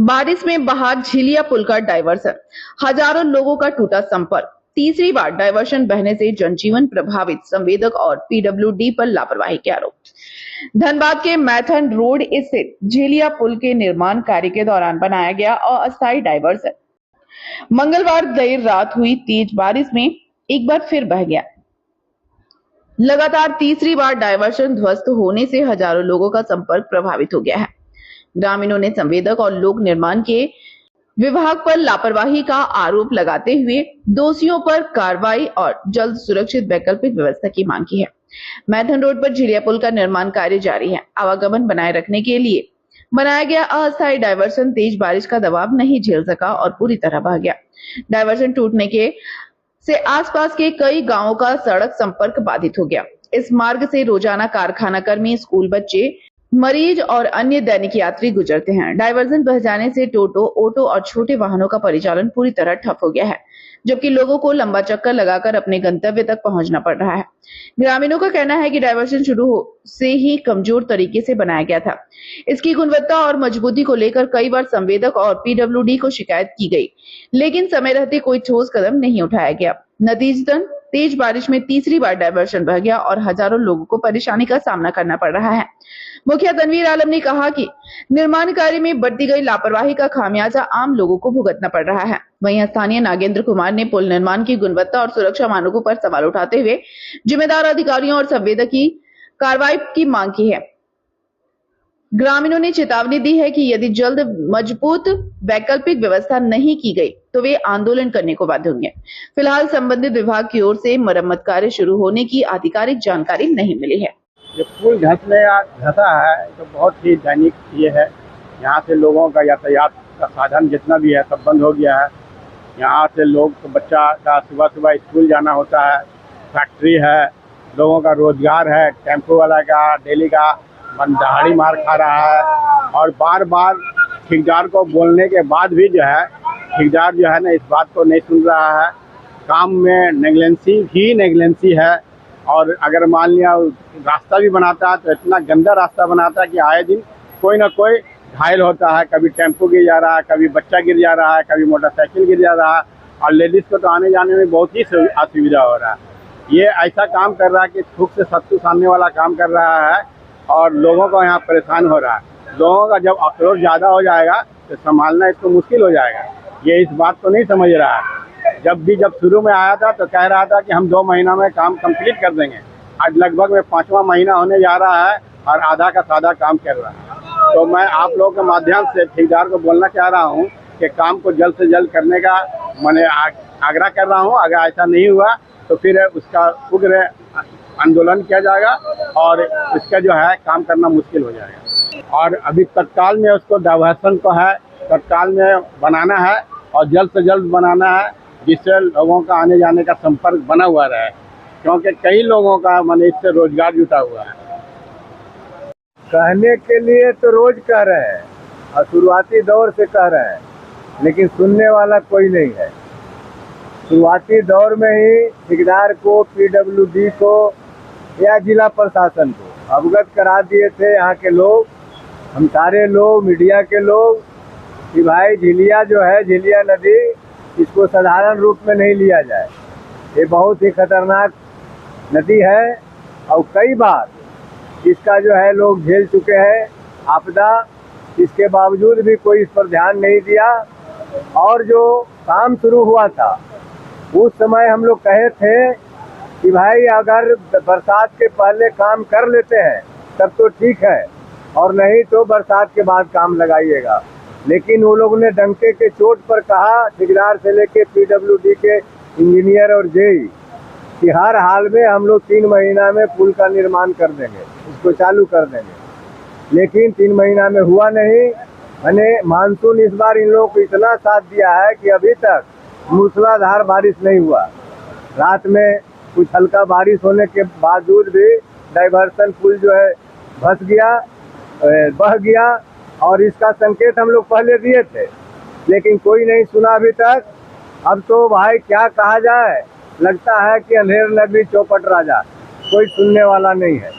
बारिश में बहा झिलिया पुल का डायवर्सन, हजारों लोगों का टूटा संपर्क। तीसरी बार डायवर्सन बहने से जनजीवन प्रभावित, संवेदक और पीडब्ल्यूडी पर लापरवाही के आरोप। धनबाद के मैथन रोड स्थित झिलिया पुल के निर्माण कार्य के दौरान बनाया गया अस्थायी डायवर्सन मंगलवार देर रात हुई तेज बारिश में एक बार फिर बह गया। लगातार तीसरी बार डायवर्सन ध्वस्त होने से हजारों लोगों का संपर्क प्रभावित हो गया है। ग्रामीणों ने संवेदक और लोक निर्माण के विभाग पर लापरवाही का आरोप लगाते हुए दोषियों पर कार्रवाई और जल्द सुरक्षित वैकल्पिक व्यवस्था की मांग की है। मैथन रोड पर झिलिया पुल का निर्माण कार्य जारी है। आवागमन बनाए रखने के लिए बनाया गया अस्थायी डायवर्सन तेज बारिश का दबाव नहीं झेल सका और पूरी तरह बह गया। डायवर्सन टूटने से आसपास के कई गांवों का सड़क संपर्क बाधित हो गया। इस मार्ग से रोजाना कारखाना कर्मी, स्कूल बच्चे, मरीज और अन्य दैनिक यात्री गुजरते हैं। डायवर्जन बह जाने से टोटो, ऑटो और छोटे वाहनों का परिचालन पूरी तरह ठप हो गया है, जबकि लोगों को लंबा चक्कर लगाकर अपने गंतव्य तक पहुंचना पड़ रहा है। ग्रामीणों का कहना है कि डायवर्जन शुरू से ही कमजोर तरीके से बनाया गया था। इसकी गुणवत्ता और मजबूती को लेकर कई बार संवेदक और पीडब्ल्यूडी को शिकायत की गई, लेकिन समय रहते कोई ठोस कदम नहीं उठाया गया। नतीजतन तेज बारिश में तीसरी बार डायवर्सन बह गया और हजारों लोगों को परेशानी का सामना करना पड़ रहा है। मुखिया तनवीर आलम ने कहा कि निर्माण कार्य में बरती गई लापरवाही का खामियाजा आम लोगों को भुगतना पड़ रहा है। वहीं स्थानीय नागेंद्र कुमार ने पुल निर्माण की गुणवत्ता और सुरक्षा मानकों पर सवाल उठाते हुए जिम्मेदार अधिकारियों और संवेदक की कार्रवाई की मांग की है। ग्रामीणों ने चेतावनी दी है कि यदि जल्द मजबूत वैकल्पिक व्यवस्था नहीं की गई तो वे आंदोलन करने को बाध्य होंगे। फिलहाल संबंधित विभाग की ओर से मरम्मत कार्य शुरू होने की आधिकारिक जानकारी नहीं मिली है। ये पुल धंसा है तो बहुत ही दैनिक ये है। यहाँ से लोगों का यातायात का साधन जितना भी है सब बंद हो गया है। यहाँ से लोग तो बच्चा का सुबह सुबह स्कूल जाना होता है, फैक्ट्री है, लोगों का रोजगार है, टेम्पो वाला का डेली का दहाड़ी मार खा रहा है। और बार बार ठेकेदार को बोलने के बाद भी जो है ठेकेदार जो है ना इस बात को नहीं सुन रहा है। काम में नेगलेंसी है। और अगर मान लिया रास्ता भी बनाता है तो इतना गंदा रास्ता बनाता है कि आए दिन कोई ना कोई घायल होता है। कभी टेम्पो गिर जा रहा है, कभी बच्चा गिर जा रहा है, कभी मोटरसाइकिल गिर जा रहा है और लेडीज़ को तो आने जाने में बहुत ही असुविधा हो रहा है। ये ऐसा काम कर रहा है कि थूक से सत्तू सानने वाला काम कर रहा है और लोगों को यहाँ परेशान हो रहा है। लोगों का जब आक्रोश ज़्यादा हो जाएगा तो संभालना इसको मुश्किल हो जाएगा। ये इस बात को नहीं समझ रहा है। जब शुरू में आया था तो कह रहा था कि हम 2 महीना में काम कंप्लीट कर देंगे। आज लगभग में 5वां महीना होने जा रहा है और आधा का साधा काम कर रहा है। तो मैं आप लोगों के माध्यम से ठेकेदार को बोलना चाह रहा हूँ कि काम को जल्द से जल्द करने का मैंने आग्रह कर रहा हूँ। अगर ऐसा नहीं हुआ तो फिर उसका उग्र आंदोलन किया जाएगा और इसका जो है काम करना मुश्किल हो जाएगा। और अभी तत्काल में उसको डायवर्सन को है तत्काल में बनाना है और जल्द से जल्द बनाना है, जिससे लोगों का आने जाने का संपर्क बना हुआ रहे, क्योंकि कई लोगों का मन इससे रोजगार जुटा हुआ है। कहने के लिए तो रोज कह रहे हैं और शुरुआती दौर से कह रहे हैं, लेकिन सुनने वाला कोई नहीं है। शुरुआती दौर में ही ठेकेदार को, पीडब्ल्यूडी को या जिला प्रशासन को अवगत करा दिए थे यहाँ के लोग, हम सारे लोग, मीडिया के लोग, कि भाई झिलिया जो है, झिलिया नदी, इसको साधारण रूप में नहीं लिया जाए। ये बहुत ही खतरनाक नदी है और कई बार इसका जो है लोग झेल चुके हैं आपदा। इसके बावजूद भी कोई इस पर ध्यान नहीं दिया। और जो काम शुरू हुआ था उस समय हम लोग कहे थे कि भाई अगर बरसात के पहले काम कर लेते हैं तब तो ठीक है और नहीं तो बरसात के बाद काम लगाइएगा। लेकिन वो लोगों ने डंके के चोट पर कहा, ठेकेदार से लेके पीडब्ल्यूडी के इंजीनियर और जेई, कि हर हाल में हम लोग 3 महीना में पुल का निर्माण कर देंगे, इसको चालू कर देंगे। लेकिन 3 महीना में हुआ नहीं। मैंने मानसून इस बार इन लोगों को इतना साथ दिया है कि अभी तक मूसलाधार बारिश नहीं हुआ। रात में कुछ हल्का बारिश होने के बावजूद भी डायवर्सन पुल जो है बह गया और इसका संकेत हम लोग पहले दिए थे, लेकिन कोई नहीं सुना अभी तक। अब तो भाई क्या कहा जाए, लगता है कि अंधेर नगरी चौपट राजा, कोई सुनने वाला नहीं है।